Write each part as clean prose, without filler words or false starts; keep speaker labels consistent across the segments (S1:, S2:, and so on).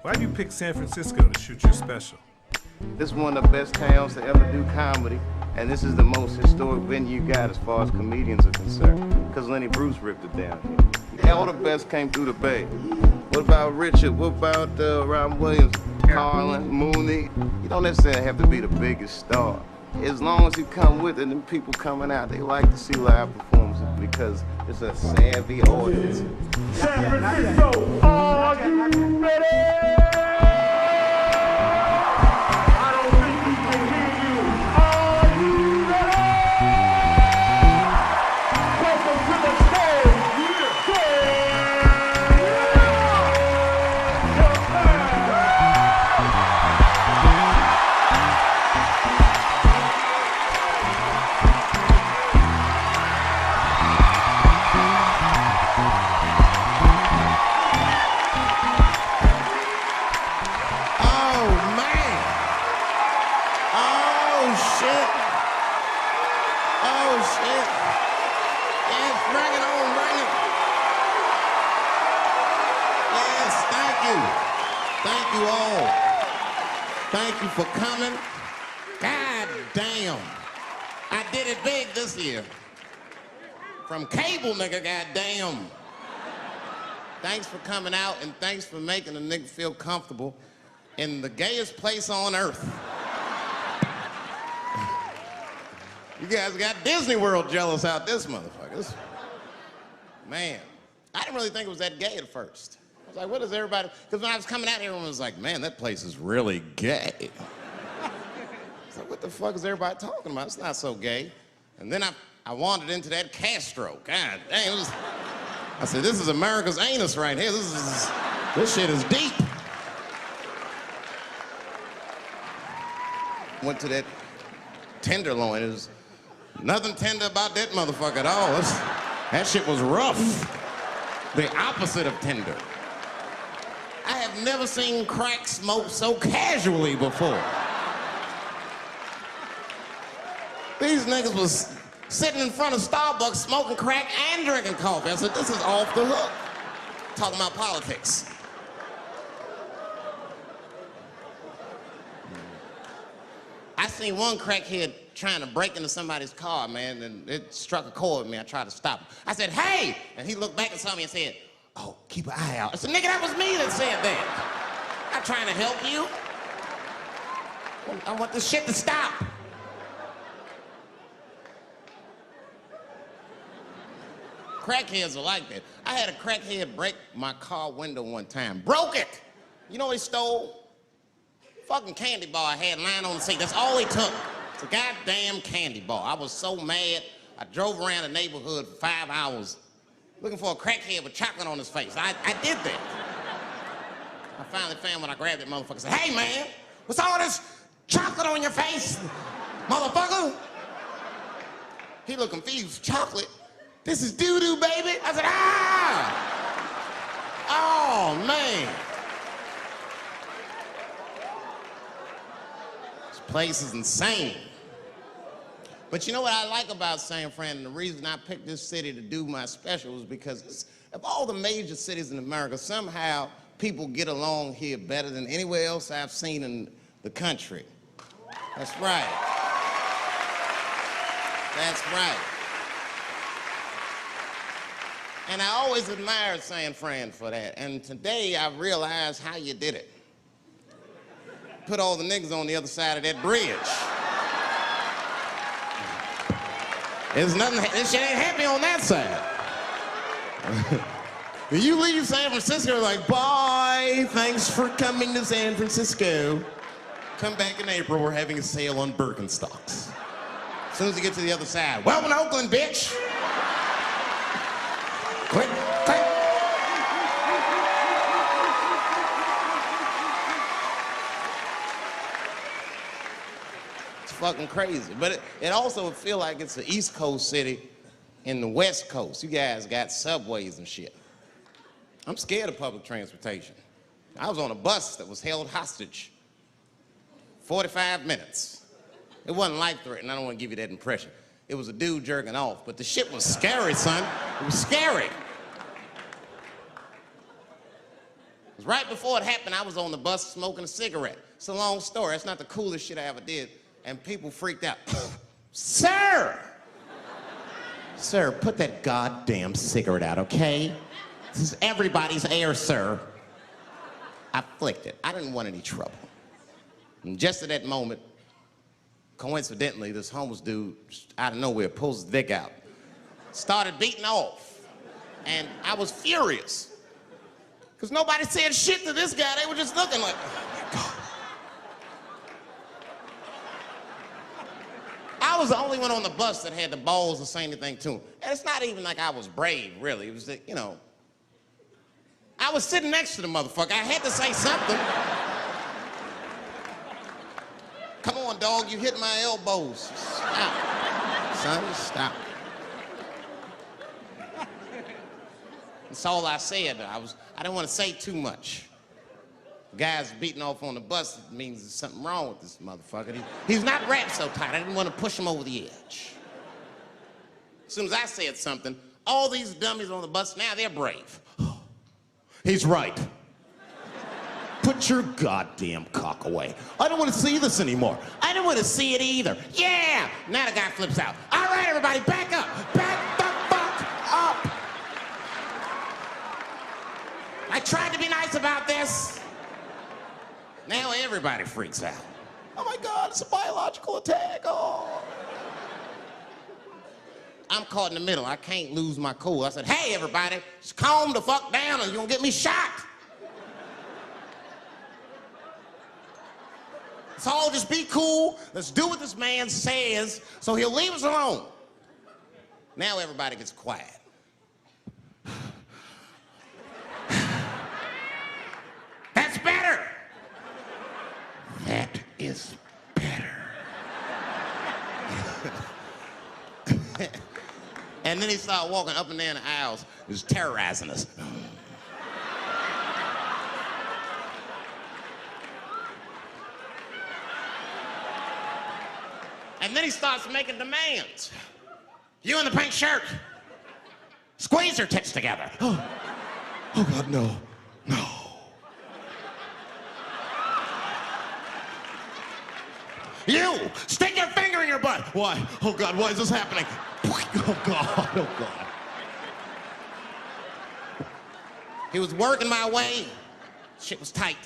S1: Why'd you pick San Francisco to shoot your special?
S2: This is one of the best towns to ever do comedy, and this is the most historic venue you got as far as comedians are concerned, because Lenny Bruce ripped it down here. All the best came through the Bay. What about Richard? What about Robin Williams, Carlin, Mooney? You don't necessarily have to be the biggest star. As long as you come with it and people coming out, they like to see live performances because it's a savvy audience.
S3: San Francisco, are you ready? I don't think we can hear you. Are you ready? Welcome to the stage, Chappelle.
S4: Thank you all. Thank you for coming. God damn. I did it big this year. From cable, nigga, goddamn. Thanks for coming out and thanks for making a nigga feel comfortable in the gayest place on earth. You guys got Disney World jealous out this motherfucker. Man, I didn't really think it was that gay at first. I was like, what is everybody? Because when I was coming out here, everyone was like, man, that place is really gay. I was like, what the fuck is everybody talking about? It's not so gay. And then I wandered into that Castro. God dang, it was, I said, this is America's anus right here. This shit is deep. Went to that Tenderloin. It was nothing tender about that motherfucker at all. That shit was rough. The opposite of tender. I have never seen crack smoked so casually before. These niggas was sitting in front of Starbucks smoking crack and drinking coffee. I said, this is off the hook. Talking about politics. I seen one crackhead trying to break into somebody's car, man, and it struck a chord with me. I tried to stop him. I said, hey! And he looked back and saw me and said, oh, keep an eye out. I said, nigga, that was me that said that. I'm not trying to help you. I want this shit to stop. Crackheads are like that. I had a crackhead break my car window one time. Broke it! You know what he stole? Fucking candy bar I had lying on the seat. That's all he took. It's a goddamn candy bar. I was so mad. I drove around the neighborhood for 5 hours looking for a crackhead with chocolate on his face. I did that. I finally found when I grabbed that motherfucker and said, hey man, what's all this chocolate on your face, motherfucker? He looked confused. Chocolate? This is doo-doo, baby. I said, ah! Oh, man. This place is insane. But you know what I like about San Fran, and the reason I picked this city to do my special is because of all the major cities in America, somehow people get along here better than anywhere else I've seen in the country. That's right. That's right. And I always admired San Fran for that. And today I realized how you did it. Put all the niggas on the other side of that bridge. There's nothing, this shit ain't happy on that side. You leave San Francisco like, bye, thanks for coming to San Francisco. Come back in April, we're having a sale on Birkenstocks. As soon as you get to the other side, welcome to Oakland, bitch. Click, click. It's fucking crazy. But it also would feel like it's an East Coast city in the West Coast. You guys got subways and shit. I'm scared of public transportation. I was on a bus that was held hostage 45 minutes. It wasn't life-threatening. I don't want to give you that impression. It was a dude jerking off, but the shit was scary, son. It was scary. 'Cause right before it happened, I was on the bus smoking a cigarette. It's a long story. It's not the coolest shit I ever did. And people freaked out. Sir! Sir, put that goddamn cigarette out, okay? This is everybody's air, sir. I flicked it. I didn't want any trouble. And just at that moment, coincidentally, this homeless dude, out of nowhere, pulls his dick out. Started beating off. And I was furious. Because nobody said shit to this guy. They were just looking like, oh my God. I was the only one on the bus that had the balls to say anything to him. And it's not even like I was brave, really. It was that, you know, I was sitting next to the motherfucker. I had to say something. Come on, dog, you hit my elbows. Stop. Son, stop. That's all I said. I didn't want to say too much. Guys beating off on the bus, it means there's something wrong with this motherfucker. He's not wrapped so tight. I didn't want to push him over the edge. As soon as I said something, all these dummies on the bus, now they're brave. He's right. Put your goddamn cock away. I don't want to see this anymore. I don't want to see it either. Yeah! Now the guy flips out. All right, everybody, back up. Back the fuck up. I tried to be nice about this. Now everybody freaks out. Oh my God, it's a biological attack. Oh. I'm caught in the middle. I can't lose my cool. I said, hey, everybody, just calm the fuck down or you're gonna get me shot. Let's all just be cool. Let's do what this man says so he'll leave us alone. Now everybody gets quiet. That's better. That is better. And then he started walking up and down the aisles. He was terrorizing us. And then he starts making demands. You in the pink shirt, squeeze your tits together. Oh God, no, no. You, stick your finger in your butt. Why? Oh God, why is this happening? Oh God, oh God. He was working my way. Shit was tight.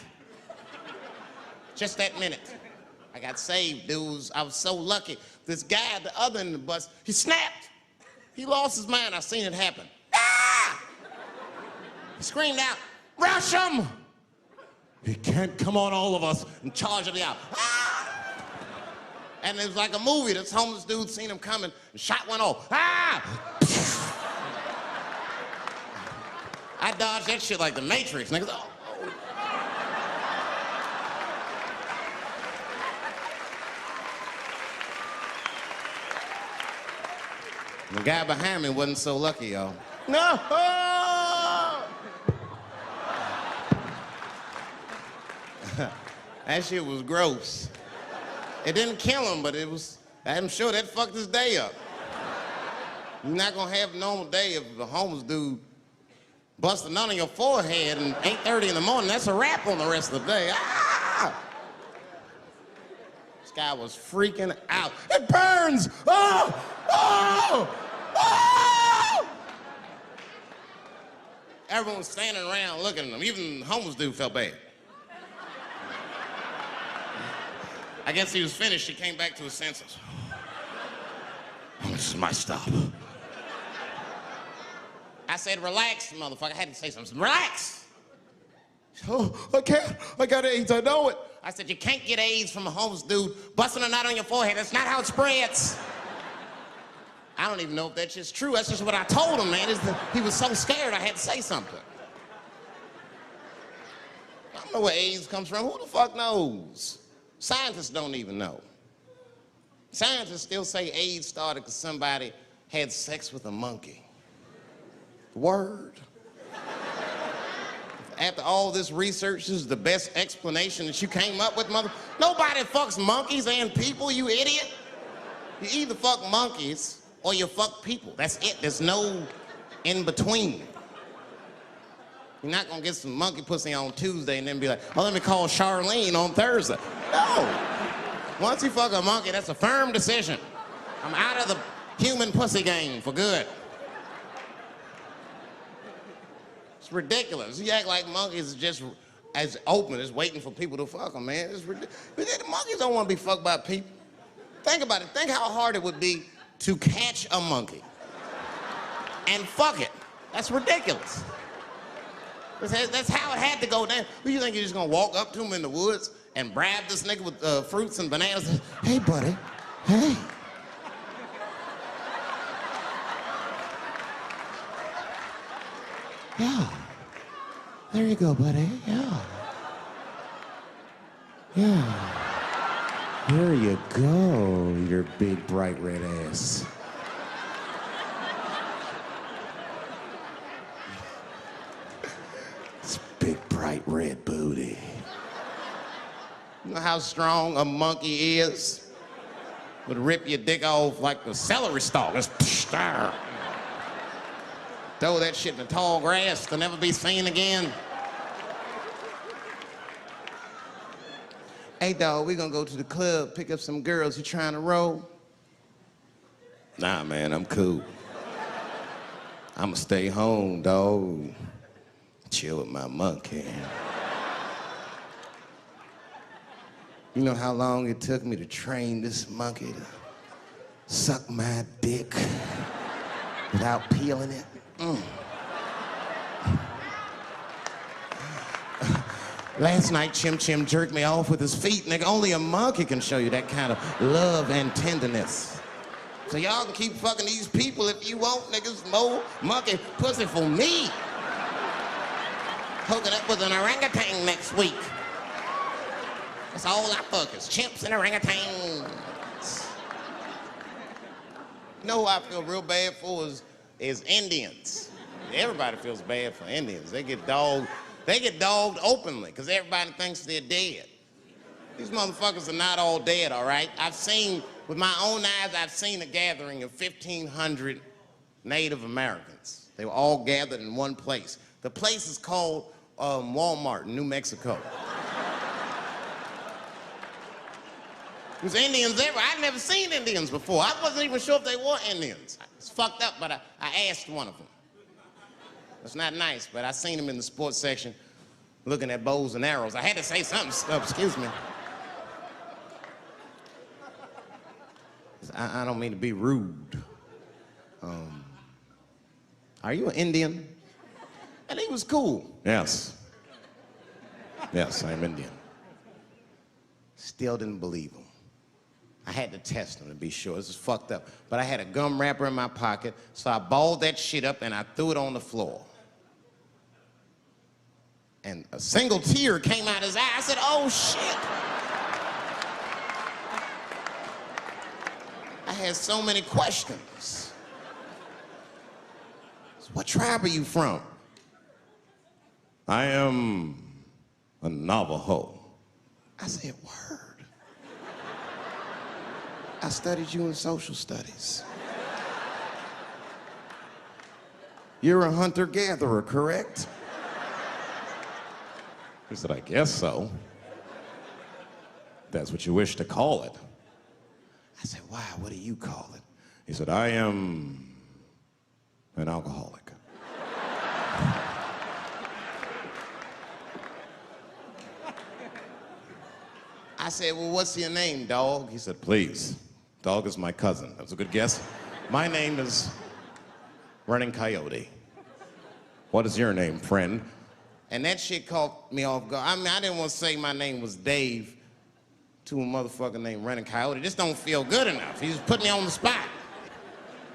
S4: Just that minute. I got saved, dudes. I was so lucky. This guy at the other end of the bus, he snapped. He lost his mind. I seen it happen. Ah! He screamed out, rush him! He can't come on all of us and charge it out. Ah! And it was like a movie. This homeless dude seen him coming and shot one off. Ah! I dodged that shit like the Matrix. Niggas, oh. The guy behind me wasn't so lucky, y'all. No! That shit was gross. It didn't kill him, but it was, I'm sure that fucked his day up. You're not gonna have a normal day if a homeless dude busts a nut on your forehead at 8:30 in the morning. That's a wrap on the rest of the day. Ah! This guy was freaking out. It burns! Oh! Oh! Oh! Everyone was standing around looking at him. Even the homeless dude felt bad. I guess he was finished. He came back to his senses. Oh, this is my stop. I said, relax, motherfucker. I had to say something. Relax. Oh, I can't. I got AIDS. I know it. I said, you can't get AIDS from a homeless dude busting a nut on your forehead. That's not how it spreads. I don't even know if that's just true. That's just what I told him, man. He was so scared I had to say something. I don't know where AIDS comes from. Who the fuck knows? Scientists don't even know. Scientists still say AIDS started because somebody had sex with a monkey. Word. After all this research, this is the best explanation that you came up with, mother? Nobody fucks monkeys and people, you idiot. You either fuck monkeys or you fuck people. That's it. There's no in between. You're not gonna get some monkey pussy on Tuesday and then be like, oh, let me call Charlene on Thursday. No. Once you fuck a monkey, that's a firm decision. I'm out of the human pussy game for good. It's ridiculous. You act like monkeys are just as open as waiting for people to fuck them, man. It's ridiculous. The monkeys don't want to be fucked by people. Think about it. Think how hard it would be to catch a monkey and fuck it. That's ridiculous. That's how it had to go down. What, you think you're just gonna walk up to him in the woods and brab this nigga with fruits and bananas? Hey, buddy. Hey. Yeah. There you go, buddy. Yeah. Yeah. There you go, your big, bright red ass. It's big, bright red booty. You know how strong a monkey is? Would rip your dick off like a celery stalk. Just throw that shit in the tall grass to never be seen again. Hey, dog, we gonna go to the club, pick up some girls. You trying to roll? Nah, man, I'm cool. I'ma stay home, dog. Chill with my monkey. You know how long it took me to train this monkey to suck my dick without peeling it? Last night, Chim Chim jerked me off with his feet. Nigga, only a monkey can show you that kind of love and tenderness. So y'all can keep fucking these people if you want, niggas. More monkey pussy for me. Hooking up with an orangutan next week. That's all I fuck is chimps and orangutans. You know who I feel real bad for is Indians. Everybody feels bad for Indians. They get dogged openly because everybody thinks they're dead. These motherfuckers are not all dead, all right? I've seen, with my own eyes, I've seen a gathering of 1,500 Native Americans. They were all gathered in one place. The place is called Walmart in New Mexico. There's Indians everywhere. I'd never seen Indians before. I wasn't even sure if they were Indians. It's fucked up, but I asked one of them. It's not nice, but I seen him in the sports section looking at bows and arrows. I had to say something. Excuse me. I don't mean to be rude. Are you an Indian? And he was cool. Yes. Yes, I'm Indian. Still didn't believe him. I had to test him to be sure. This is fucked up. But I had a gum wrapper in my pocket, so I balled that shit up and I threw it on the floor. And a single tear came out his eye. I said, oh, shit. I had so many questions. So what tribe are you from? I am a Navajo. I said, word. I studied you in social studies. You're a hunter-gatherer, correct? He said, I guess so. That's what you wish to call it. I said, why? What do you call it? He said, I am an alcoholic. I said, well, what's your name, dog? He said, please. Dog is my cousin. That was a good guess. My name is Running Coyote. What is your name, friend? And that shit caught me off guard. I mean, I didn't want to say my name was Dave to a motherfucker named Running Coyote. This don't feel good enough. He just put me on the spot.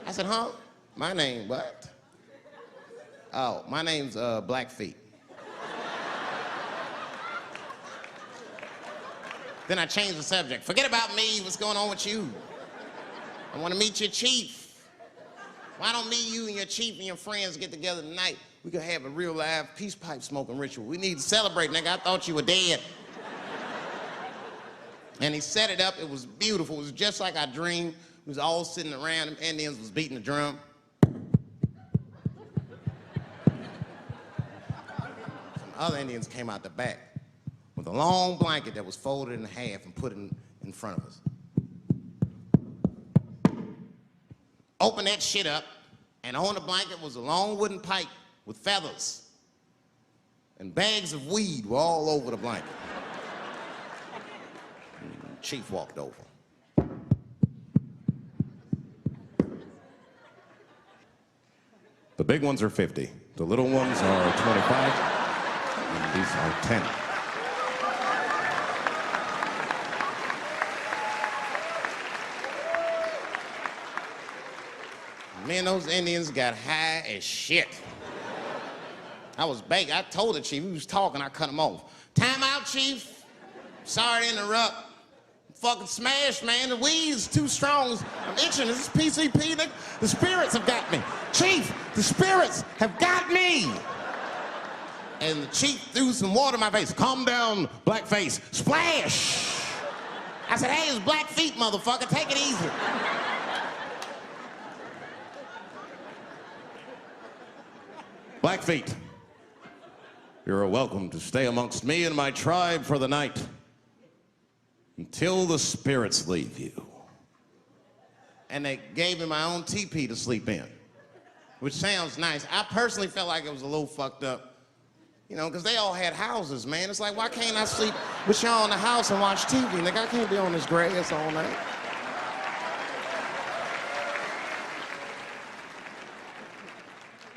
S4: I said, huh? My name, what? Oh, my name's Blackfeet. Then I changed the subject. Forget about me. What's going on with you? I want to meet your chief. Why don't me, you, and your chief and your friends get together tonight? We could have a real live peace pipe smoking ritual. We need to celebrate, nigga. I thought you were dead. And he set it up. It was beautiful. It was just like I dreamed. We was all sitting around. Them Indians was beating the drum. other Indians came out the back with a long blanket that was folded in half and put in front of us. Opened that shit up, and on the blanket was a long wooden pipe with feathers. And bags of weed were all over the blanket. Chief walked over. The big ones are 50. The little ones are 25. And these are 10. Me and those Indians got high as shit. I was baked. I told the chief, he was talking, I cut him off. Time out, chief. Sorry to interrupt. Fucking smashed, man. The weed's too strong. I'm itching. This is PCP. The spirits have got me. Chief, the spirits have got me. And the chief threw some water in my face. Calm down, blackface. Splash. I said, hey, it's black feet, motherfucker. Take it easy. Blackfeet, you're welcome to stay amongst me and my tribe for the night until the spirits leave you. And they gave me my own teepee to sleep in, which sounds nice. I personally felt like it was a little fucked up, you know, because they all had houses, man. It's like, why can't I sleep with y'all in the house and watch TV? Nigga, I can't be on this grass all night.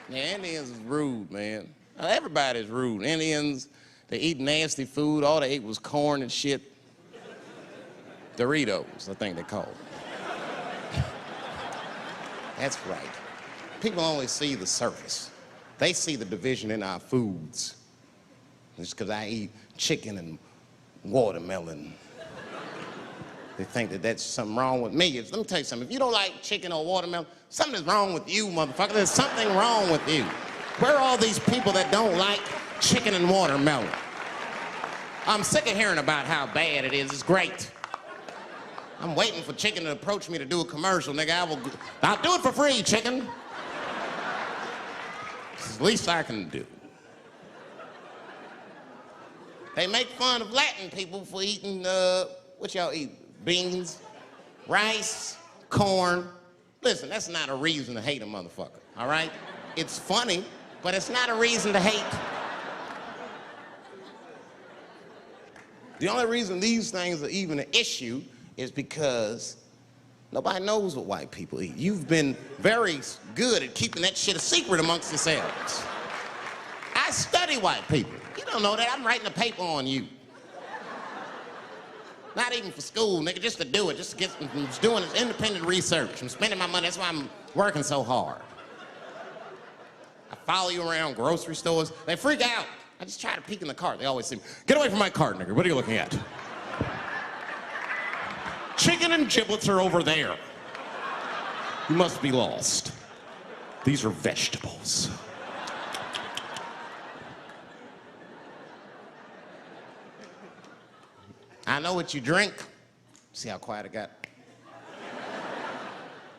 S4: Yeah, Indians is rude, man. Everybody's rude. Indians, they eat nasty food. All they ate was corn and shit. Doritos, I think they call it. That's right. People only see the surface. They see the division in our foods. It's because I eat chicken and watermelon. They think that that's something wrong with me. Let me tell you something. If you don't like chicken or watermelon, something is wrong with you, motherfucker. There's something wrong with you. Where are all these people that don't like chicken and watermelon? I'm sick of hearing about how bad it is. It's great. I'm waiting for chicken to approach me to do a commercial, nigga. I'll do it for free, chicken. It's the least I can do. They make fun of Latin people for eating, what y'all eat? Beans, rice, corn. Listen, that's not a reason to hate a motherfucker, all right? It's funny, but it's not a reason to hate. The only reason these things are even an issue is because nobody knows what white people eat. You've been very good at keeping that shit a secret amongst yourselves. I study white people. You don't know that. I'm writing a paper on you. Not even for school, nigga, just to do it, just to get, I'm just doing this independent research. I'm spending my money, that's why I'm working so hard. I follow you around grocery stores. They freak out. I just try to peek in the cart. They always say, get away from my cart, nigga. What are you looking at? Chicken and giblets are over there. You must be lost. These are vegetables. I know what you drink. See how quiet I got?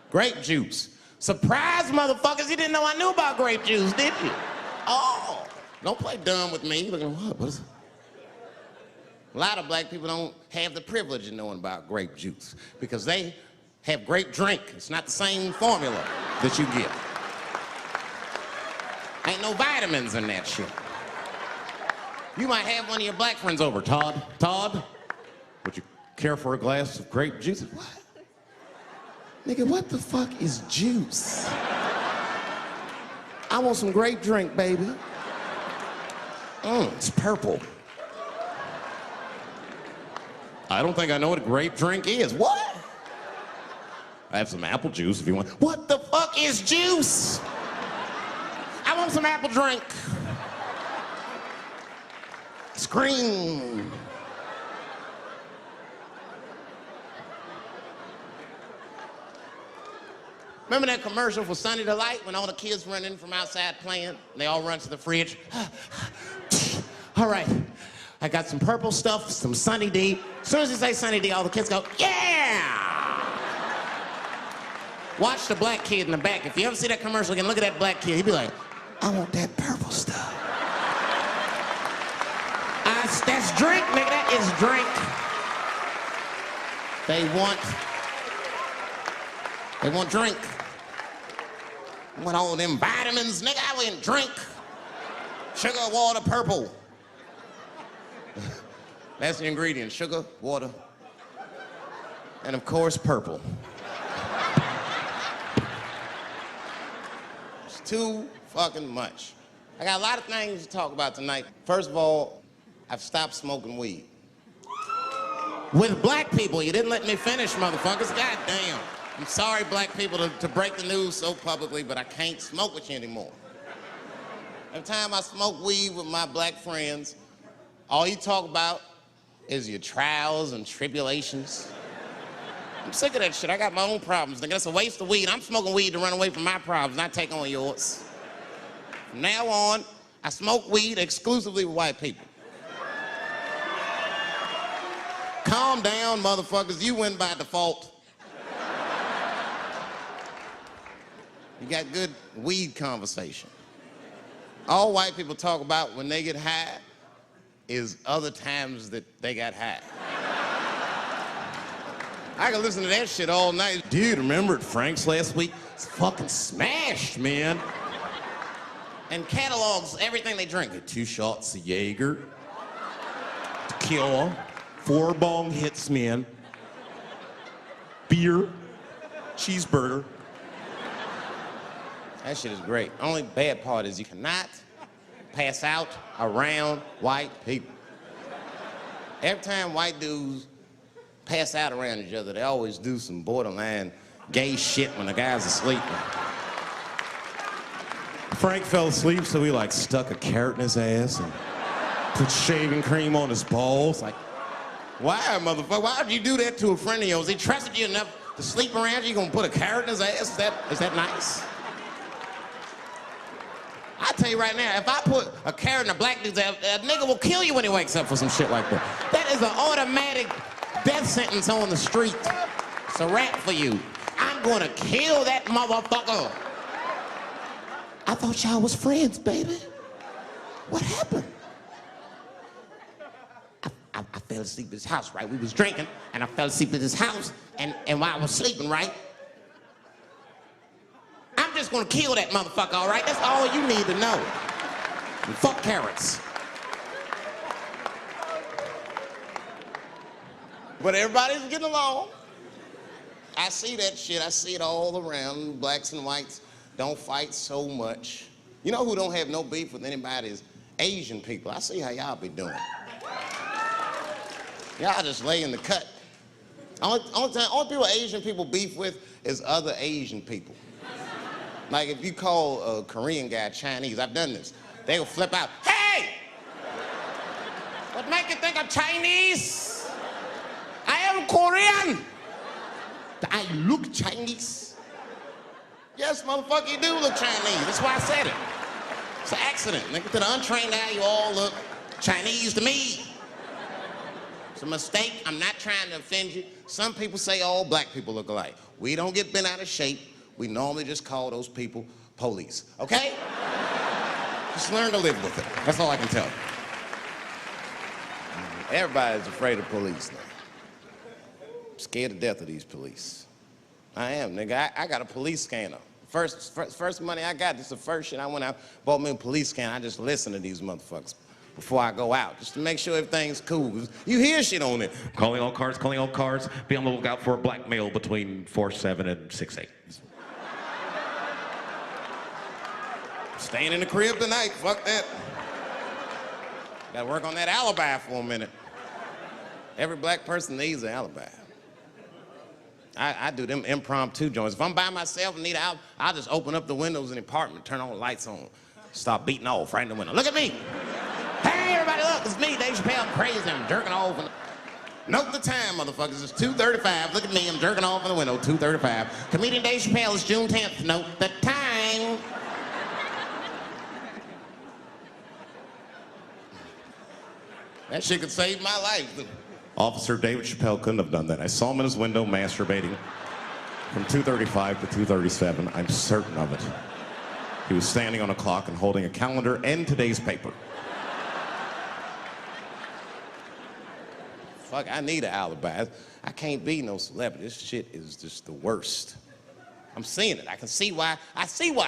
S4: Grape juice. Surprise, motherfuckers, you didn't know I knew about grape juice, did you? Oh, don't play dumb with me. Looking, what is it? A lot of black people don't have the privilege of knowing about grape juice because they have grape drink. It's not the same formula that you get. Ain't no vitamins in that shit. You might have one of your black friends over. Todd, would you care for a glass of grape juice? What? Nigga, what the fuck is juice? I want some grape drink, baby. It's purple. I don't think I know what a grape drink is. What? I have some apple juice if you want. What the fuck is juice? I want some apple drink. Scream. Remember that commercial for Sunny Delight when all the kids run in from outside playing and they all run to the fridge? All right, I got some purple stuff, some Sunny D. As soon as you say Sunny D, all the kids go, yeah! Watch the black kid in the back. If you ever see that commercial again, look at that black kid. He'd be like, I want that purple stuff. That's drink, nigga. That is drink. They want drink. Want all them vitamins, nigga. I went drink. Sugar, water, purple. That's the ingredient. Sugar, water, and of course, purple. It's too fucking much. I got a lot of things to talk about tonight. First of all, I've stopped smoking weed. With black people, you didn't let me finish, motherfuckers. God damn. I'm sorry, black people, to break the news so publicly, but I can't smoke with you anymore. Every time I smoke weed with my black friends, all you talk about is your trials and tribulations. I'm sick of that shit. I got my own problems. Nigga, that's a waste of weed. I'm smoking weed to run away from my problems, not take on yours. From now on, I smoke weed exclusively with white people. Calm down, motherfuckers. You win by default. You got good weed conversation. All white people talk about when they get high is other times that they got high. I can listen to that shit all night. Dude, remember at Frank's last week? It's fucking smashed, man. And catalogs everything they drink. 2 shots of Jaeger, tequila, 4 bong hits, man, beer, cheeseburger. That shit is great. Only bad part is you cannot pass out around white people. Every time white dudes pass out around each other, they always do some borderline gay shit when the guy's asleep. Frank fell asleep, so he like stuck a carrot in his ass and put shaving cream on his balls. Like, why, motherfucker? Why would you do that to a friend of yours? He trusted you enough to sleep around you. You gonna put a carrot in his ass? Is that nice? I tell you right now, if I put a carrot in a black dude's ass, a nigga will kill you when he wakes up for some shit like that. That is an automatic death sentence on the street. It's a rap for you. I'm gonna kill that motherfucker. I thought y'all was friends, baby. What happened? I fell asleep at his house, right? We was drinking, and I fell asleep at his house, and while I was sleeping, right? I'm just gonna kill that motherfucker, all right? That's all you need to know. And fuck carrots. But everybody's getting along. I see that shit. I see it all around. Blacks and whites don't fight so much. You know who don't have no beef with anybody is Asian people. I see how y'all be doing. Y'all just lay in the cut. Only people Asian people beef with is other Asian people. Like if you call a Korean guy Chinese, I've done this. They will flip out, hey! What make you think I'm Chinese? I am Korean. I look Chinese. Yes, motherfucker, you do look Chinese. That's why I said it. It's an accident. Nigga, to the untrained eye, you all look Chinese to me. It's a mistake. I'm not trying to offend you. Some people say all black people look alike. We don't get bent out of shape. We normally just call those people police, okay? Just learn to live with it. That's all I can tell you. Everybody's afraid of police now. I'm scared to death of these police. I am, nigga. I got a police scanner. First money I got, this is the first shit I went out, bought me a police scanner. I just listen to these motherfuckers before I go out, just to make sure everything's cool. You hear shit on it.
S5: Calling all cars, be on the lookout for a black male between 4'7" and 6'8".
S4: Staying in the crib tonight, fuck that. Gotta work on that alibi for a minute. Every black person needs an alibi. I do them impromptu joints. If I'm by myself and need an alibi, I'll just open up the windows in the apartment, turn all the lights on, start beating off right in the window. Look at me. Hey, everybody, look, it's me, Dave Chappelle. I'm crazy, I'm jerking off. Note the time, motherfuckers. It's 2:35. Look at me, I'm jerking off in the window, 2:35. Comedian Dave Chappelle is June 10th. Note the time. That shit could save my life.
S5: Officer David Chappelle couldn't have done that. I saw him in his window masturbating from 2:35 to 2:37. I'm certain of it. He was standing on a clock and holding a calendar and today's paper.
S4: Fuck, I need an alibi. I can't be no celebrity. This shit is just the worst. I'm seeing it. I see why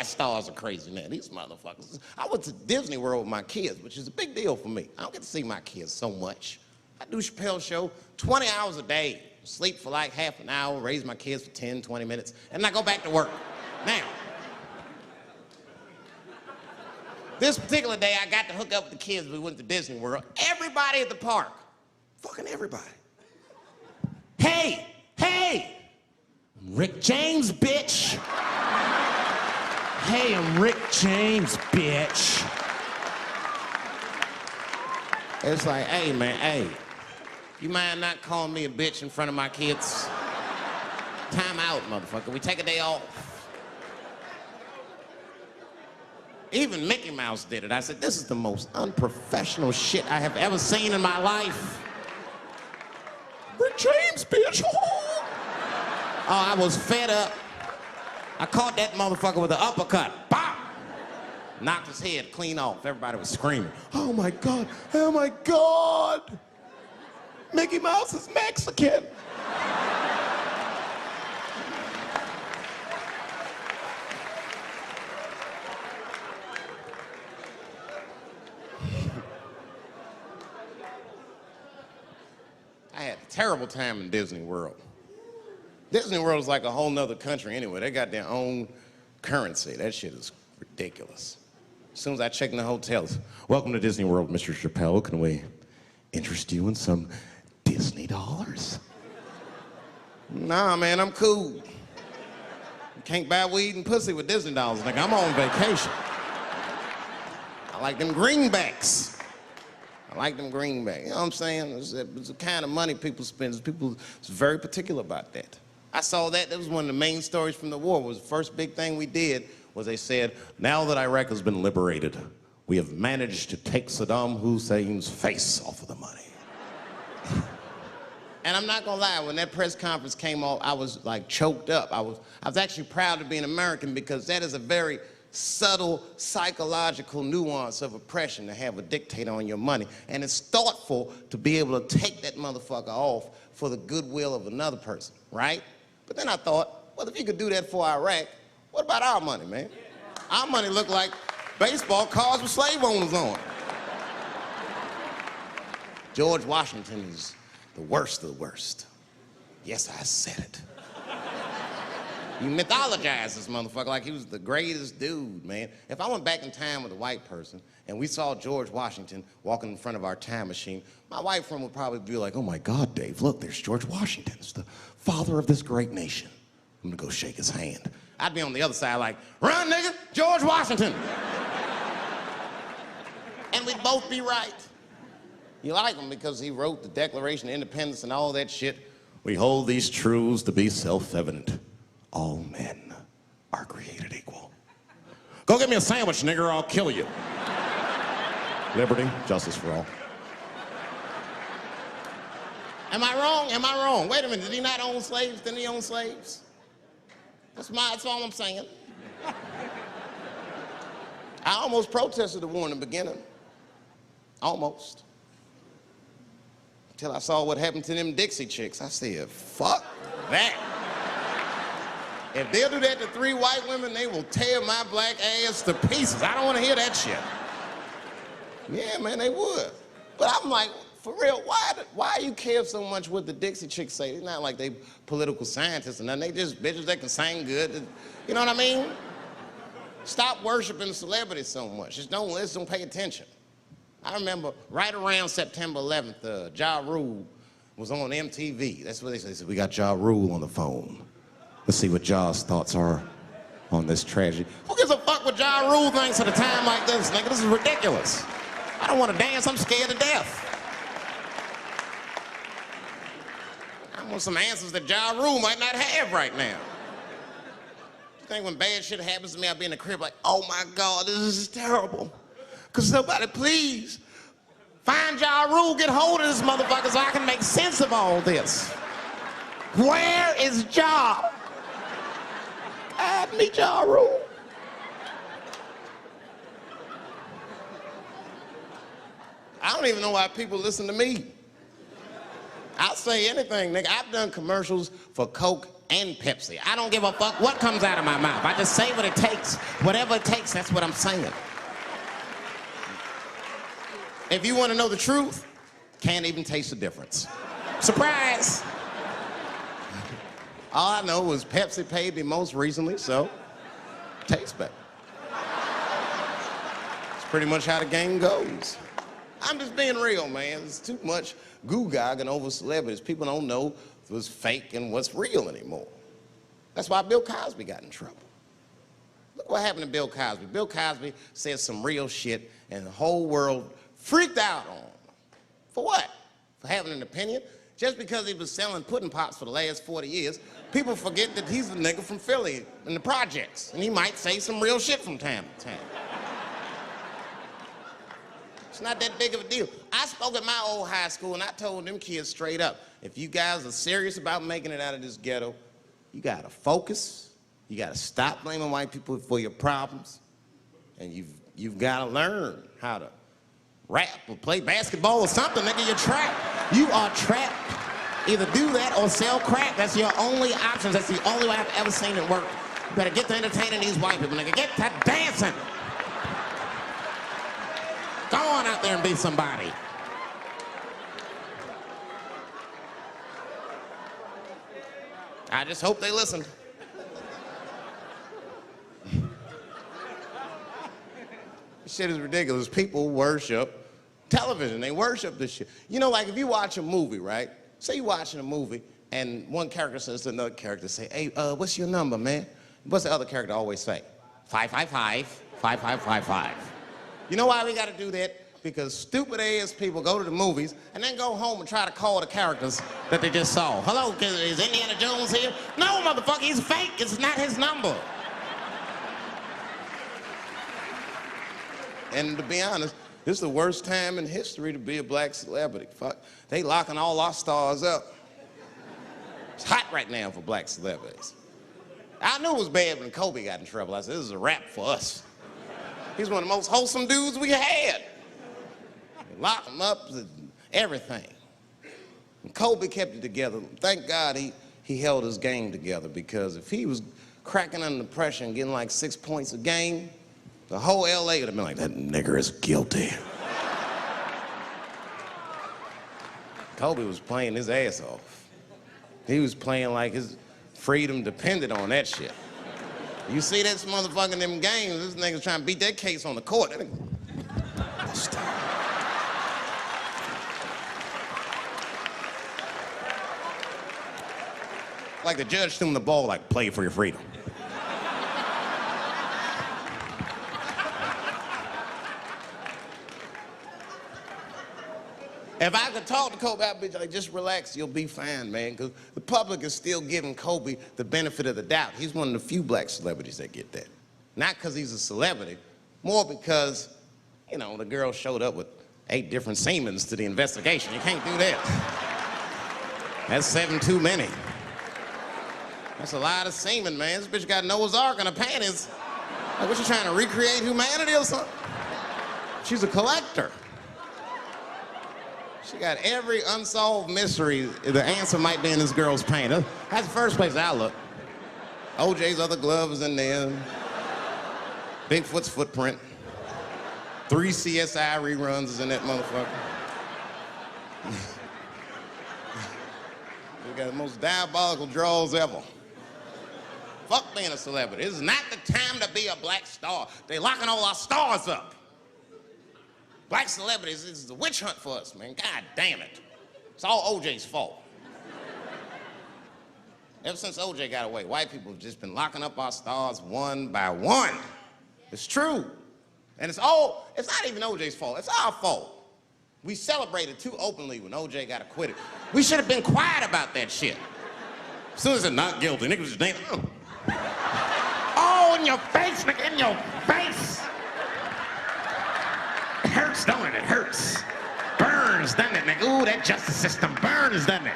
S4: stars are crazy now. These motherfuckers. I went to Disney World with my kids, which is a big deal for me. I don't get to see my kids so much. I do Chappelle show 20 hours a day, sleep for like half an hour, raise my kids for 10, 20 minutes, and I go back to work. Now, this particular day, I got to hook up with the kids. We went to Disney World. Everybody at the park, fucking everybody. Hey, Rick James, bitch. Hey, I'm Rick James, bitch. It's like, hey, man, hey. You mind not calling me a bitch in front of my kids? Time out, motherfucker. We take a day off. Even Mickey Mouse did it. I said, this is the most unprofessional shit I have ever seen in my life. Rick James, bitch. Oh, I was fed up. I caught that motherfucker with an uppercut. Bop! Knocked his head clean off. Everybody was screaming. Oh my God, oh my God! Mickey Mouse is Mexican. I had a terrible time in Disney World. Disney World is like a whole nother country anyway. They got their own currency. That shit is ridiculous. As soon as I check in the hotels, welcome to Disney World, Mr. Chappelle. Can we interest you in some Disney dollars? Nah, man, I'm cool. You can't buy weed and pussy with Disney dollars, nigga. I'm on vacation. I like them greenbacks. You know what I'm saying? It's the kind of money people spend. People are very particular about that. I saw that. That was one of the main stories from the war. Was the first big thing we did was they said, now that Iraq has been liberated, we have managed to take Saddam Hussein's face off of the money. And I'm not gonna lie, when that press conference came off, I was like choked up. I was actually proud to be an American because that is a very subtle psychological nuance of oppression to have a dictator on your money. And it's thoughtful to be able to take that motherfucker off for the goodwill of another person, right? But then I thought, well, if you could do that for Iraq, what about our money, man? Our money looked like baseball cards with slave owners on it. George Washington is the worst of the worst. Yes, I said it. You mythologize this motherfucker like he was the greatest dude, man. If I went back in time with a white person and we saw George Washington walking in front of our time machine, my white friend would probably be like, oh my God, Dave, look, there's George Washington. It's the father of this great nation. I'm gonna go shake his hand. I'd be on the other side like, run, nigga, George Washington. And we'd both be right. You like him because he wrote the Declaration of Independence and all that shit. We hold these truths to be self-evident. All men are created equal. Go get me a sandwich, nigger, or I'll kill you. Liberty, justice for all. Am I wrong? Am I wrong? Wait a minute, did he not own slaves? Didn't he own slaves? That's all I'm saying. I almost protested the war in the beginning. Almost. Until I saw what happened to them Dixie chicks. I said, fuck that. If they'll do that to 3 white women, they will tear my black ass to pieces. I don't want to hear that shit. Yeah, man, they would. But I'm like, for real, why you care so much what the Dixie chicks say? It's not like they political scientists or nothing. They just bitches that can sing good. You know what I mean? Stop worshiping celebrities so much. Just don't listen, don't pay attention. I remember right around September 11th, Ja Rule was on MTV. That's what they said. They said, we got Ja Rule on the phone. Let's see what Ja's thoughts are on this tragedy. Who gives a fuck what Ja Rule thinks at a time like this, nigga? This is ridiculous. I don't want to dance, I'm scared to death. I want some answers that Ja Rule might not have right now. You think when bad shit happens to me, I'll be in the crib like, oh my God, this is terrible. Could somebody please find Ja Rule, get hold of this motherfucker so I can make sense of all this. Where is Ja? Guide me, Ja Rule. I don't even know why people listen to me. I'll say anything, nigga. I've done commercials for Coke and Pepsi. I don't give a fuck what comes out of my mouth. I just say what it takes. Whatever it takes, that's what I'm saying. If you want to know the truth, can't even taste the difference. Surprise! All I know is Pepsi paid me most recently, so tastes better. It's pretty much how the game goes. I'm just being real, man. There's too much goo-gagging over celebrities. People don't know what's fake and what's real anymore. That's why Bill Cosby got in trouble. Look what happened to Bill Cosby. Bill Cosby said some real shit, and the whole world freaked out on him. For what? For having an opinion? Just because he was selling pudding pops for the last 40 years, people forget that he's a nigga from Philly in the projects, and he might say some real shit from time to time. It's not that big of a deal. I spoke at my old high school, and I told them kids straight up, if you guys are serious about making it out of this ghetto, you gotta focus, you gotta stop blaming white people for your problems, and you've gotta learn how to rap or play basketball or something, nigga. You're trapped. You are trapped. Either do that or sell crack. That's your only options. That's the only way I've ever seen it work. You better get to entertaining these white people, nigga. Get to dancing. Go on out there and be somebody. I just hope they listen. This shit is ridiculous. People worship television. They worship this shit. You know, like if you watch a movie, right? Say you're watching a movie and one character says to another character, say, hey, what's your number, man? What's the other character always say? 555, 5555. You know why we gotta do that? Because stupid ass people go to the movies and then go home and try to call the characters that they just saw. Hello, is Indiana Jones here? No, motherfucker, he's fake. It's not his number. And to be honest, this is the worst time in history to be a black celebrity. Fuck, they locking all our stars up. It's hot right now for black celebrities. I knew it was bad when Kobe got in trouble. I said, this is a wrap for us. He's one of the most wholesome dudes we had. They locked him up, everything. And Kobe kept it together. Thank God he held his game together, because if he was cracking under pressure and getting like 6 points a game, the whole LA would have been like, that nigger is guilty. Kobe was playing his ass off. He was playing like his freedom depended on that shit. You see this motherfucker in them games, this nigga's trying to beat that case on the court. That nigga... Stop. Like the judge threw him the ball, like, play for your freedom. If I could talk to Kobe, I'd be like, just relax, you'll be fine, man. Because the public is still giving Kobe the benefit of the doubt. He's one of the few black celebrities that get that. Not because he's a celebrity, more because, you know, the girl showed up with 8 different semens to the investigation. You can't do that. That's 7 too many. That's a lot of semen, man. This bitch got Noah's Ark in her panties. Like, what, you trying to recreate humanity or something? She's a collector. She got every unsolved mystery. The answer might be in this girl's paint. That's the first place I look. OJ's other glove is in there. Bigfoot's footprint. 3 CSI reruns is in that motherfucker. We got the most diabolical draws ever. Fuck being a celebrity. This is not the time to be a black star. They locking all our stars up. Black celebrities, this is a witch hunt for us, man. God damn it. It's all OJ's fault. Ever since OJ got away, white people have just been locking up our stars one by one. It's true. And it's not even OJ's fault, it's our fault. We celebrated too openly when OJ got acquitted. We should have been quiet about that shit. As soon as they're not guilty, niggas just dancing. Oh, in your face, nigga, in your face. It hurts, don't it? It hurts. Burns, doesn't it, nigga? Ooh, that justice system burns, doesn't it?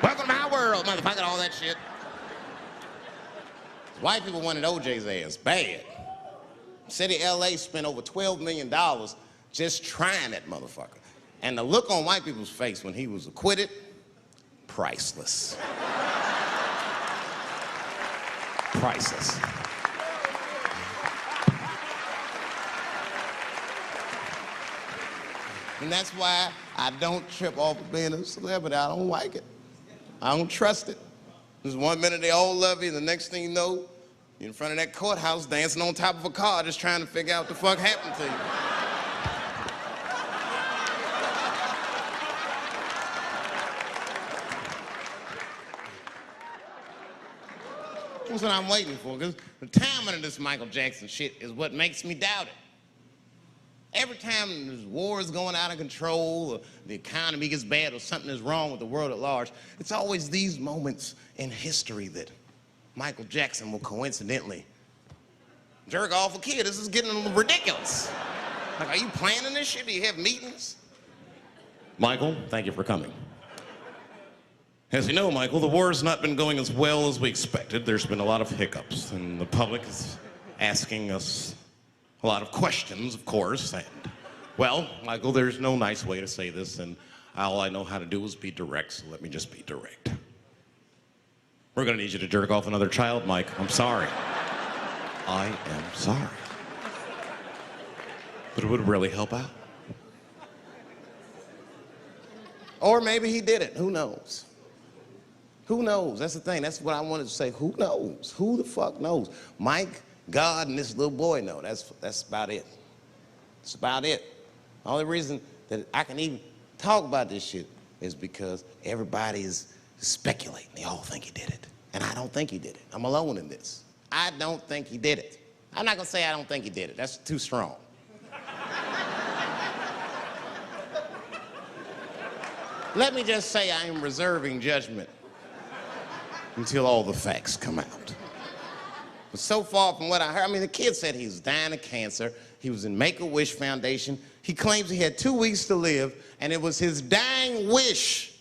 S4: Welcome to my world, motherfucker, all that shit. White people wanted OJ's ass bad. City of LA spent over $12 million just trying that motherfucker. And the look on white people's face when he was acquitted, priceless. Priceless. And that's why I don't trip off of being a celebrity. I don't like it. I don't trust it. There's 1 minute they all love you, and the next thing you know, you're in front of that courthouse dancing on top of a car just trying to figure out what the fuck happened to you. That's what I'm waiting for, because the timing of this Michael Jackson shit is what makes me doubt it. Every time there's wars going out of control, or the economy gets bad, or something is wrong with the world at large, it's always these moments in history that Michael Jackson will coincidentally jerk off a kid. This is getting ridiculous. Like, are you planning this shit? Do you have meetings?
S5: Michael, thank you for coming. As you know, Michael, the war has not been going as well as we expected. There's been a lot of hiccups, and the public is asking us a lot of questions, of course, and, well, Michael, there's no nice way to say this, and all I know how to do is be direct, so let me just be direct. We're gonna need you to jerk off another child, Mike. I'm sorry. I am sorry. But it would really help out.
S4: Or maybe he did it. Who knows? Who knows? That's the thing. That's what I wanted to say. Who knows? Who the fuck knows? Mike, God, and this little boy know. That's about it. That's about it. The only reason that I can even talk about this shit is because everybody is speculating. They all think he did it. And I don't think he did it. I'm alone in this. I don't think he did it. I'm not gonna say I don't think he did it. That's too strong. Let me just say I am reserving judgment until all the facts come out. But so far from what I heard, I mean, the kid said he was dying of cancer. He was in Make-A-Wish Foundation. He claims he had 2 weeks to live, and it was his dying wish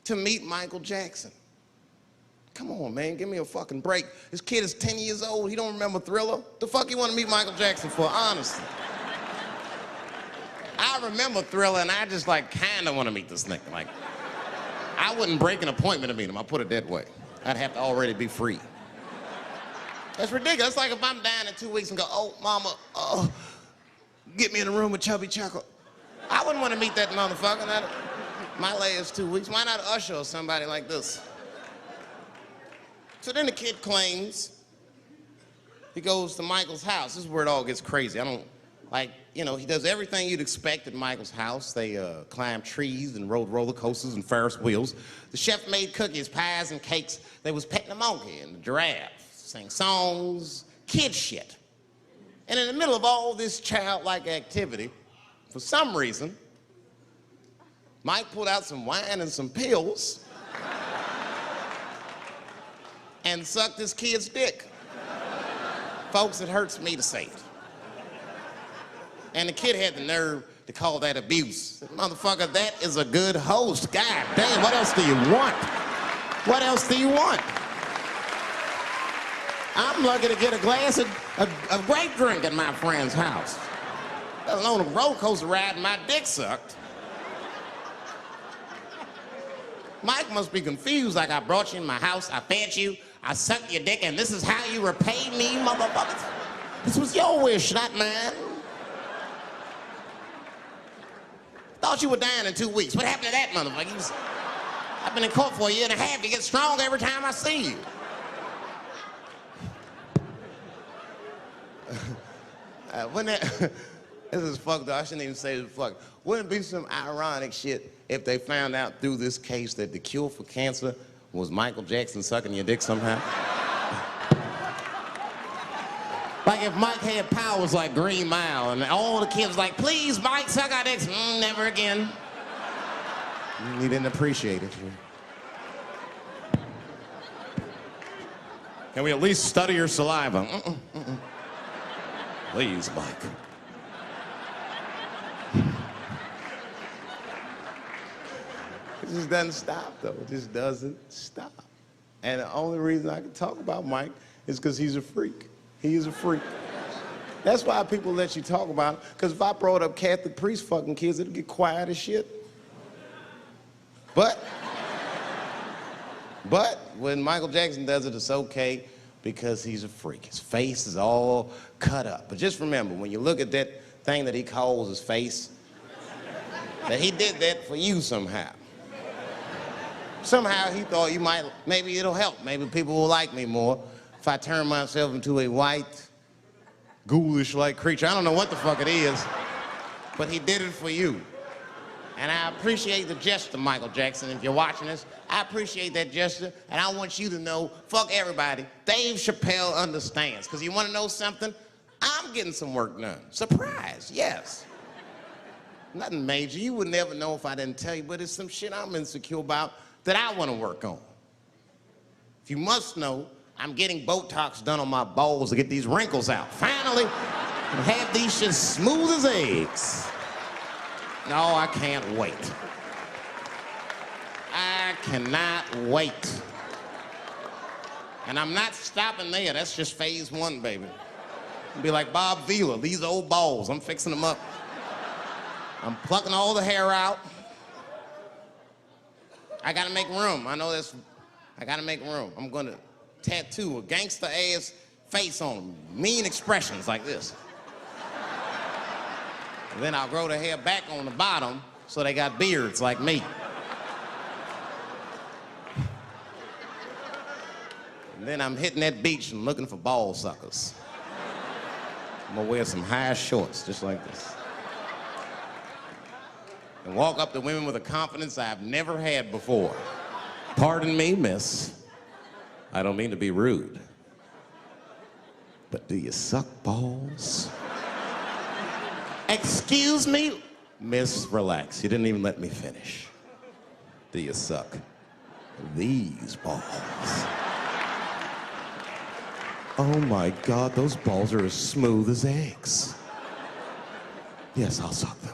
S4: to meet Michael Jackson. Come on, man, give me a fucking break. This kid is 10 years old. He don't remember Thriller. The fuck you want to meet Michael Jackson for, honestly? I remember Thriller, and I just, like, kind of want to meet this nigga. Like, I wouldn't break an appointment to meet him. I'll put it that way. I'd have to already be free. That's ridiculous. It's like if I'm dying in 2 weeks and go, oh, mama, get me in a room with Chubby Chuckle. I wouldn't want to meet that motherfucker. My last 2 weeks. Why not Usher or somebody like this? So then the kid claims he goes to Michael's house. This is where it all gets crazy. I don't, like, you know, he does everything you'd expect at Michael's house. They climbed trees and rode roller coasters and Ferris wheels. The chef made cookies, pies, and cakes. They was petting a monkey and the giraffe, sang songs, kid shit. And in the middle of all this childlike activity, for some reason, Mike pulled out some wine and some pills and sucked his kid's dick. Folks, it hurts me to say it. And the kid had the nerve to call that abuse. Motherfucker, that is a good host. God damn, what else do you want? What else do you want? I'm lucky to get a glass of grape drink at my friend's house. Let alone a roller coaster ride and my dick sucked. Mike must be confused, like I brought you in my house, I fed you, I sucked your dick, and this is how you repay me, motherfuckers? This was your wish, not mine. Thought you were dying in 2 weeks. What happened to that motherfucker? I've been in court for 1.5 years. You get stronger every time I see you. This is fucked up. I shouldn't even say this fucked. Wouldn't it be some ironic shit if they found out through this case that the cure for cancer was Michael Jackson sucking your dick somehow? Like if Mike had powers like Green Mile and all the kids like, please, Mike, suck our dicks. Never again. He didn't appreciate it.
S5: Can we at least study your saliva? Please, Mike.
S4: It just doesn't stop, though. It just doesn't stop. And the only reason I can talk about Mike is because he's a freak. He is a freak.
S2: That's why people let you talk about it. Because if I brought up Catholic priest fucking kids, it'd get quiet as shit. But when Michael Jackson does it, it's okay because he's a freak. His face is all cut up. But just remember, when you look at that thing that he calls his face, that he did that for you somehow. Somehow he thought you might, maybe it'll help. Maybe people will like me more if I turn myself into a white, ghoulish-like creature. I don't know what the fuck it is, but he did it for you. And I appreciate the gesture, Michael Jackson. If you're watching this, I appreciate that gesture, and I want you to know, fuck everybody, Dave Chappelle understands. Because you want to know something? I'm getting some work done. Surprise, yes. Nothing major. You would never know if I didn't tell you, but it's some shit I'm insecure about that I want to work on. If you must know, I'm getting Botox done on my balls to get these wrinkles out. Finally, have these shits smooth as eggs. No, I can't wait. I cannot wait. And I'm not stopping there. That's just phase one, baby. I'll be like Bob Vila, these old balls, I'm fixing them up. I'm plucking all the hair out. I gotta make room. I know that's, I gotta make room. I'm gonna tattoo a gangster-ass face on them. Mean expressions like this. And then I'll grow the hair back on the bottom so they got beards like me. And then I'm hitting that beach and looking for ball suckers. I'm gonna wear some high shorts just like this. And walk up to women with a confidence I've never had before. Pardon me, miss. I don't mean to be rude. But do you suck balls? Excuse me? Miss, relax. You didn't even let me finish. Do you suck these balls? Oh my God, those balls are as smooth as eggs. Yes, I'll suck them.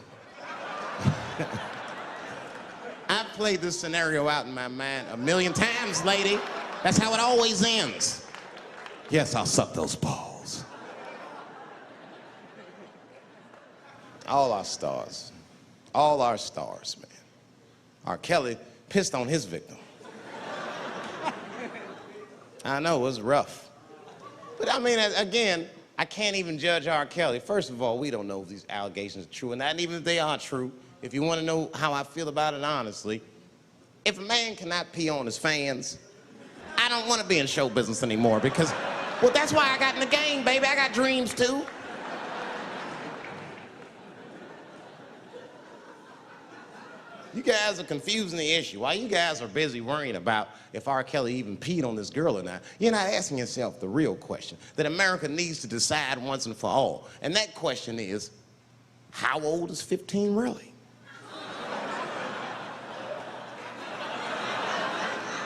S2: I've played this scenario out in my mind a million times, lady. That's how it always ends. Yes, I'll suck those balls. All our stars, man. R. Kelly pissed on his victim. I know, it was rough. But I mean, again, I can't even judge R. Kelly. First of all, we don't know if these allegations are true, and not even if they are true. If you want to know how I feel about it honestly, if a man cannot pee on his fans, I don't want to be in show business anymore because, well, that's why I got in the game, baby. I got dreams too. You guys are confusing the issue. While you guys are busy worrying about if R. Kelly even peed on this girl or not, you're not asking yourself the real question that America needs to decide once and for all. And that question is, how old is 15 really?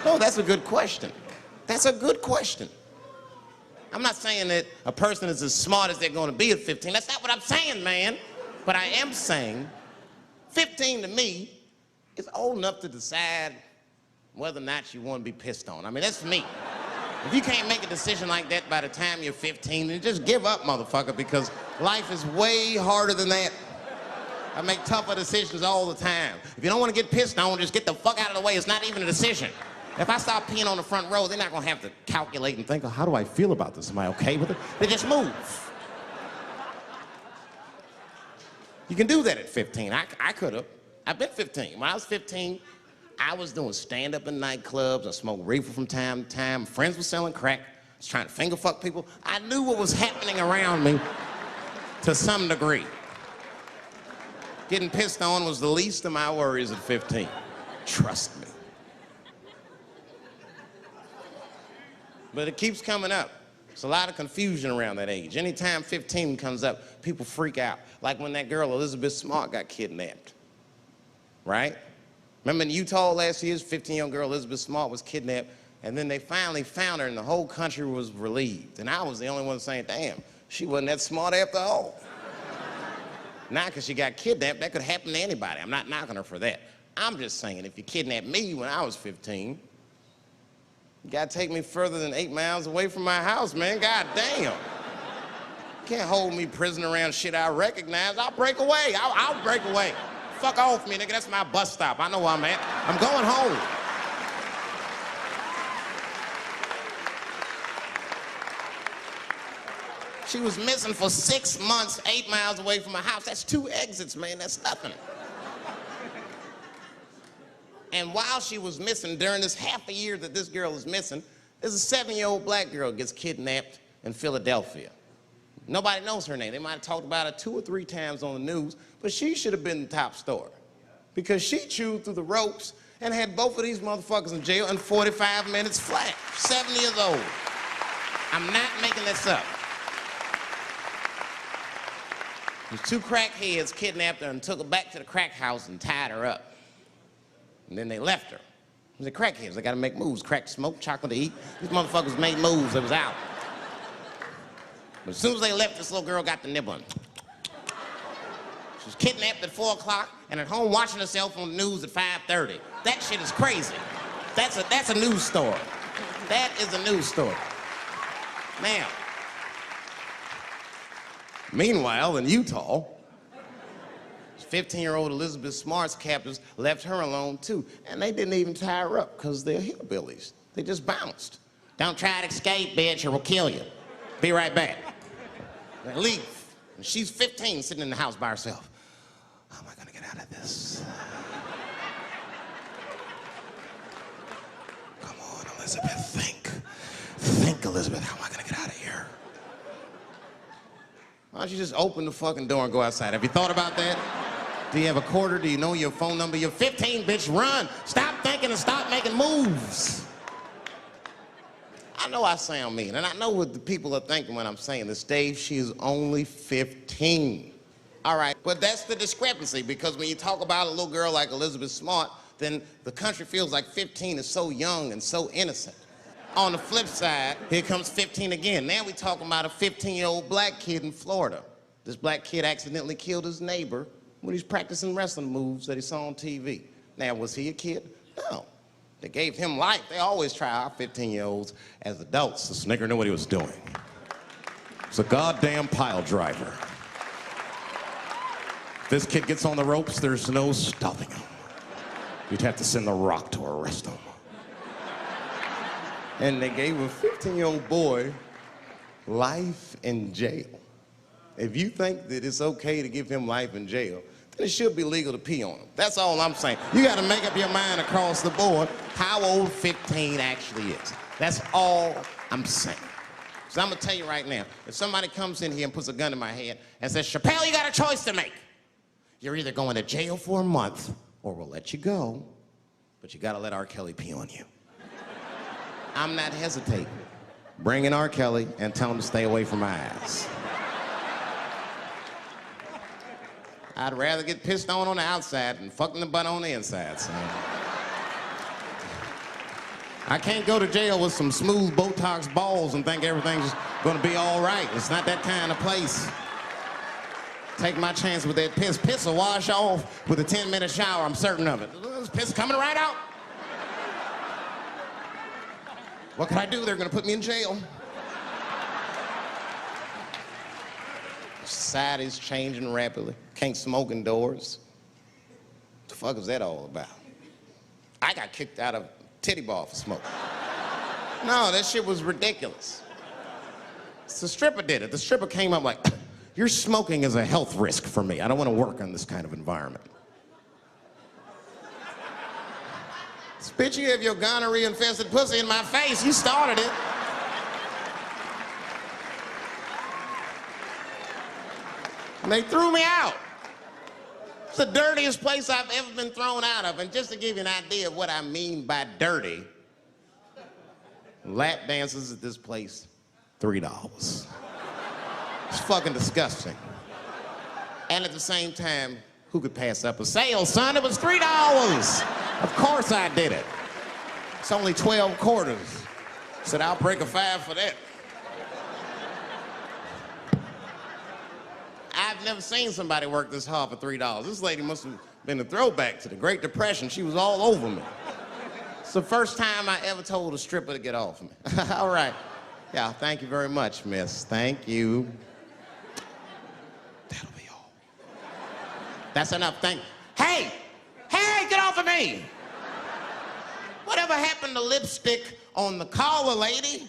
S2: No, that's a good question. That's a good question. I'm not saying that a person is as smart as they're going to be at 15. That's not what I'm saying, man. But I am saying 15 to me is old enough to decide whether or not you want to be pissed on. I mean, that's for me. If you can't make a decision like that by the time you're 15, then just give up, motherfucker, because life is way harder than that. I make tougher decisions all the time. If you don't want to get pissed on, just get the fuck out of the way. It's not even a decision. If I start peeing on the front row, they're not gonna have to calculate and think, oh, how do I feel about this? Am I okay with it? They just move. You can do that at 15. I could have. I've been 15. When I was 15, I was doing stand-up in nightclubs. I smoked reefer from time to time. Friends were selling crack. I was trying to finger fuck people. I knew what was happening around me to some degree. Getting pissed on was the least of my worries at 15. Trust me. But it keeps coming up. There's a lot of confusion around that age. Anytime 15 comes up, people freak out. Like when that girl, Elizabeth Smart, got kidnapped. Right? Remember in Utah last year, 15-year-old girl Elizabeth Smart was kidnapped, and then they finally found her, and the whole country was relieved. And I was the only one saying, damn, she wasn't that smart after all. Now, because she got kidnapped, that could happen to anybody. I'm not knocking her for that. I'm just saying, if you kidnapped me when I was 15, you gotta take me further than 8 miles away from my house, man. God damn.
S4: Can't hold me prisoner around shit I recognize. I'll break away. I'll break away. Fuck off me, nigga. That's my bus stop. I know where I'm at. I'm going home. She was missing for 6 months, 8 miles away from my house. That's 2 exits, man. That's nothing. And while she was missing, during this half a year that this girl is missing, there's a 7-year-old black girl gets kidnapped in Philadelphia. Nobody knows her name. They might have talked about it 2 or 3 times on the news, but she should have been the top story because she chewed through the ropes and had both of these motherfuckers in jail in 45 minutes flat. 7 years old. I'm not making this up. These 2 crackheads kidnapped her and took her back to the crack house and tied her up. And then they left her. They're crackheads. They gotta make moves. Crack to smoke, chocolate to eat. These motherfuckers made moves. They was out. But as soon as they left, this little girl got the nibbling. She was kidnapped at 4 o'clock and at home watching herself on the news at 5:30. That shit is crazy. That's a news story. That is a news story. Now, meanwhile, in Utah, 15-year-old Elizabeth Smart's captors left her alone too. And they didn't even tie her up because they're hillbillies. They just bounced. Don't try to escape, bitch, or we'll kill you. Be right back. They leave. And she's 15, sitting in the house by herself. How am I gonna get out of this? Come on, Elizabeth, think. Think, Elizabeth, how am I gonna get out of here? Why don't you just open the fucking door and go outside? Have you thought about that? Do you have a quarter? Do you know your phone number? You're 15, bitch, run. Stop thinking and stop making moves. I know I sound mean, and I know what the people are thinking when I'm saying this. Dave, she is only 15. All right, but that's the discrepancy, because when you talk about a little girl like Elizabeth Smart, then the country feels like 15 is so young and so innocent. On the flip side, here comes 15 again. Now we're talking about a 15-year-old black kid in Florida. This black kid accidentally killed his neighbor when he's practicing wrestling moves that he saw on TV. Now, was he a kid? No. They gave him life. They always try our 15-year-olds as adults.
S5: The Snicker knew what he was doing. It's a goddamn pile driver. If this kid gets on the ropes, there's no stopping him. You'd have to send the Rock to arrest him.
S4: And they gave a 15-year-old boy life in jail. If you think that it's okay to give him life in jail, then it should be legal to pee on him. That's all I'm saying. You gotta make up your mind across the board how old 15 actually is. That's all I'm saying. So I'm gonna tell you right now, if somebody comes in here and puts a gun in my head and says, Chappelle, you got a choice to make. You're either going to jail for a month or we'll let you go, but you gotta let R. Kelly pee on you. I'm not hesitating. Bring in R. Kelly and tell him to stay away from my ass. I'd rather get pissed on the outside than fucking the butt on the inside, son. I can't go to jail with some smooth Botox balls and think everything's gonna be all right. It's not that kind of place. Take my chance with that piss. Piss will wash off with a 10-minute shower, I'm certain of it. This piss coming right out. What can I do? They're gonna put me in jail. Society's changing rapidly. Can't smoke indoors. What the fuck is that all about? I got kicked out of titty bar for smoking. No, that shit was ridiculous. The stripper did it. The stripper came up like, your smoking is a health risk for me. I don't want to work in this kind of environment. Bitch, you have your gonorrhea-infested pussy in my face. You started it. And they threw me out. It's the dirtiest place I've ever been thrown out of. And just to give you an idea of what I mean by dirty, lap dances at this place, $3. It's fucking disgusting. And at the same time, who could pass up a sale, son? It was $3. Of course I did it. It's only 12 quarters. Said, I'll break a 5 for that. I've never seen somebody work this hard for $3. This lady must have been a throwback to the Great Depression. She was all over me. It's the first time I ever told a stripper to get off me. All right. Yeah, thank you very much, miss. Thank you. That's enough. Hey! Hey, get off of me! Whatever happened to lipstick on the collar, lady?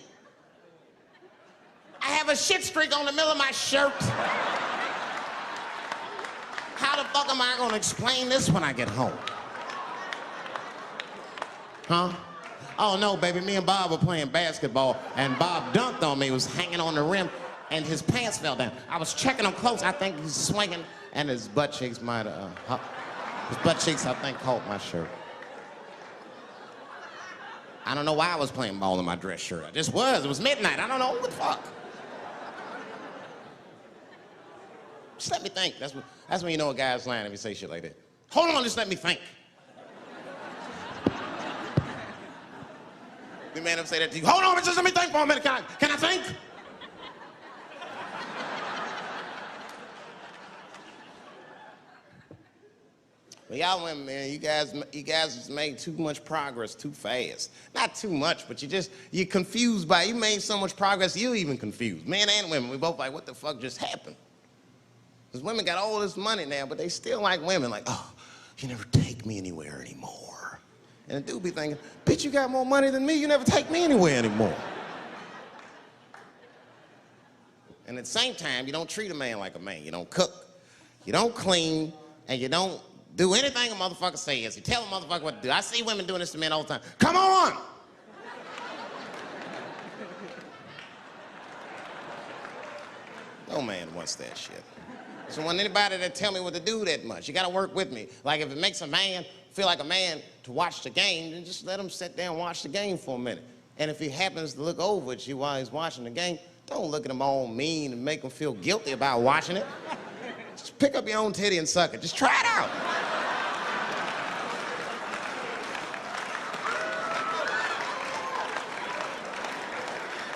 S4: I have a shit streak on the middle of my shirt. How the fuck am I gonna explain this when I get home? Huh? Oh no, baby, me and Bob were playing basketball and Bob dunked on me, was hanging on the rim and his pants fell down. I was checking him close, I think he's swinging and his butt cheeks might have, his butt cheeks I think caught my shirt. I don't know why I was playing ball in my dress shirt. I just was, it was midnight, I don't know, what the fuck? Just let me think, that's when you know a guy's lying if you say shit like that. Hold on, just let me think. The man will say that to you. Hold on, just let me think for a minute. Can I think? Well, y'all women, man, you guys just made too much progress too fast. Not too much, but you're confused by it. You made so much progress, you're even confused. Men and women, we both like, what the fuck just happened? Because women got all this money now, but they still like women. Like, oh, you never take me anywhere anymore. And the dude be thinking, bitch, you got more money than me, you never take me anywhere anymore. And at the same time, you don't treat a man like a man. You don't cook, you don't clean, and you don't do anything a motherfucker says. You tell a motherfucker what to do. I see women doing this to men all the time. Come on! No man wants that shit. So want anybody that tell me what to do that much. You gotta work with me. Like if it makes a man feel like a man to watch the game, then just let him sit there and watch the game for a minute. And if he happens to look over at you while he's watching the game, don't look at him all mean and make him feel guilty about watching it. Just pick up your own titty and suck it. Just try it out.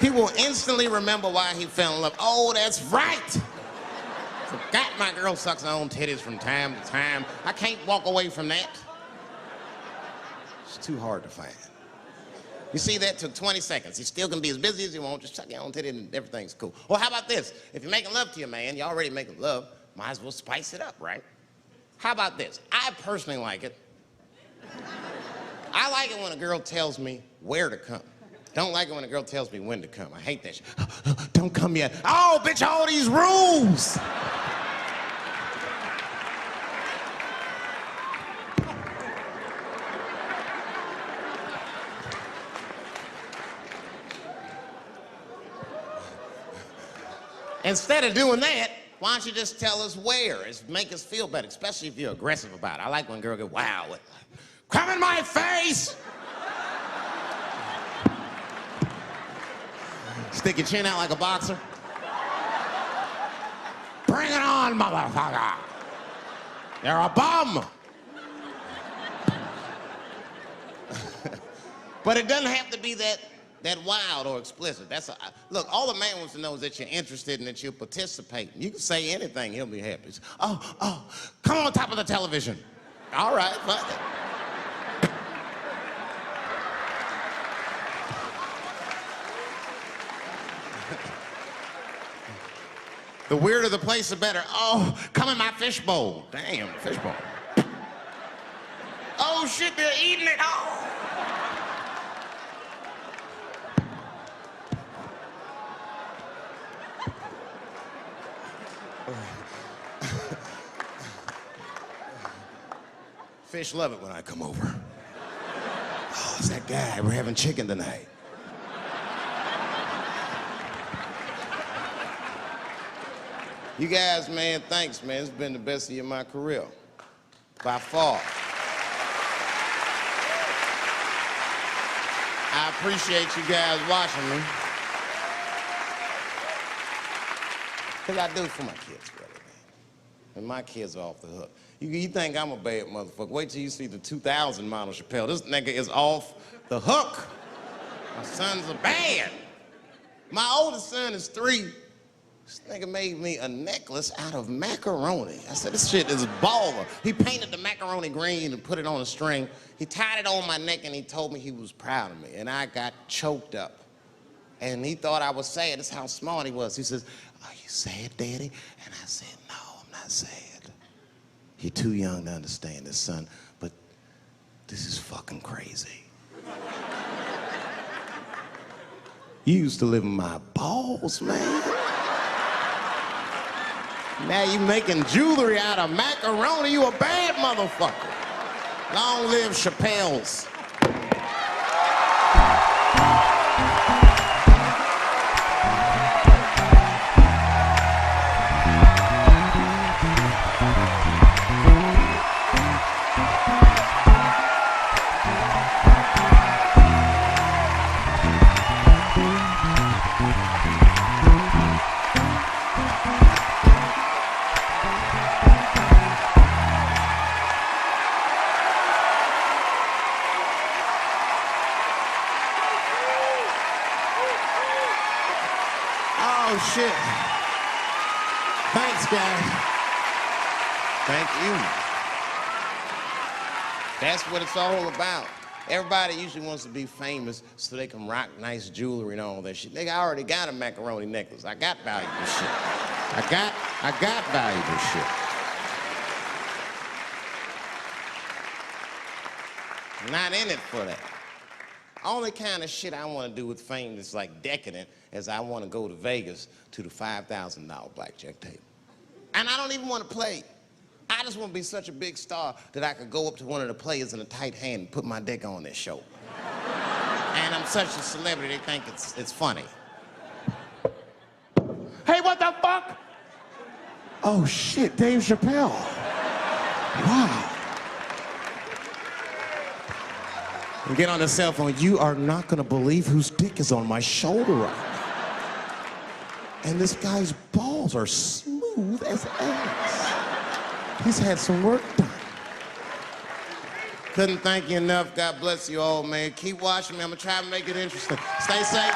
S4: He will instantly remember why he fell in love. Oh, that's right. Forgot my girl sucks her own titties from time to time. I can't walk away from that. It's too hard to find. You see, that took 20 seconds. He still can be as busy as you want, just suck your own titty and everything's cool. Well, how about this? If you're making love to your man, you're already making love, might as well spice it up, right? How about this? I personally like it. I like it when a girl tells me where to come. Don't like it when a girl tells me when to come. I hate that shit. Don't come yet. Oh, bitch, all these rules. Instead of doing that, why don't you just tell us where? It's make us feel better, especially if you're aggressive about it. I like when a girl goes, wow, come in my face! Stick your chin out like a boxer. Bring it on, motherfucker! You're a bum! But it doesn't have to be that wild or explicit. Look, all the man wants to know is that you're interested and that you're participating. You can say anything, he'll be happy. Oh, come on top of the television. All right, fuck it. The weirder the place, the better. Oh, come in my fishbowl. Damn, fishbowl. Oh shit, they're eating it. Oh. Fish love it when I come over. Oh, it's that guy. We're having chicken tonight. You guys, man, thanks, man. It's been the best year of my career. By far. I appreciate you guys watching me. Because I do it for my kids, brother, man. And my kids are off the hook. You think I'm a bad motherfucker. Wait till you see the 2000 model Chappelle. This nigga is off the hook. My sons are bad. My oldest son is 3. This nigga made me a necklace out of macaroni. I said, this shit is baller. He painted the macaroni green and put it on a string. He tied it on my neck and he told me he was proud of me. And I got choked up. And he thought I was sad. That's how smart he was. He says, are you sad, Daddy? And I said, no, I'm not sad. You're too young to understand this, son, but this is fucking crazy. You used to live in my balls, man. Now you making jewelry out of macaroni. You a bad motherfucker. Long live Chappelle's. Oh, shit. Thanks, guys. Thank you. That's what it's all about. Everybody usually wants to be famous so they can rock nice jewelry and all that shit. Nigga, I already got a macaroni necklace. I got valuable shit. I got valuable shit. Not in it for that. Only kind of shit I want to do with fame that's like decadent is I want to go to Vegas to the $5,000 blackjack table. And I don't even want to play. I just want to be such a big star that I could go up to one of the players in a tight hand and put my dick on their show. And I'm such a celebrity, they think it's funny. Hey, what the fuck? Oh shit, Dave Chappelle. Wow. And get on the cell phone. You are not gonna believe whose dick is on my shoulder right now. And this guy's balls are smooth as ass. He's had some work done. Couldn't thank you enough. God bless you all, man. Keep watching me. I'm gonna try to make it interesting. Stay safe.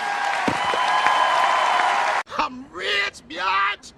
S3: I'm rich, biatch.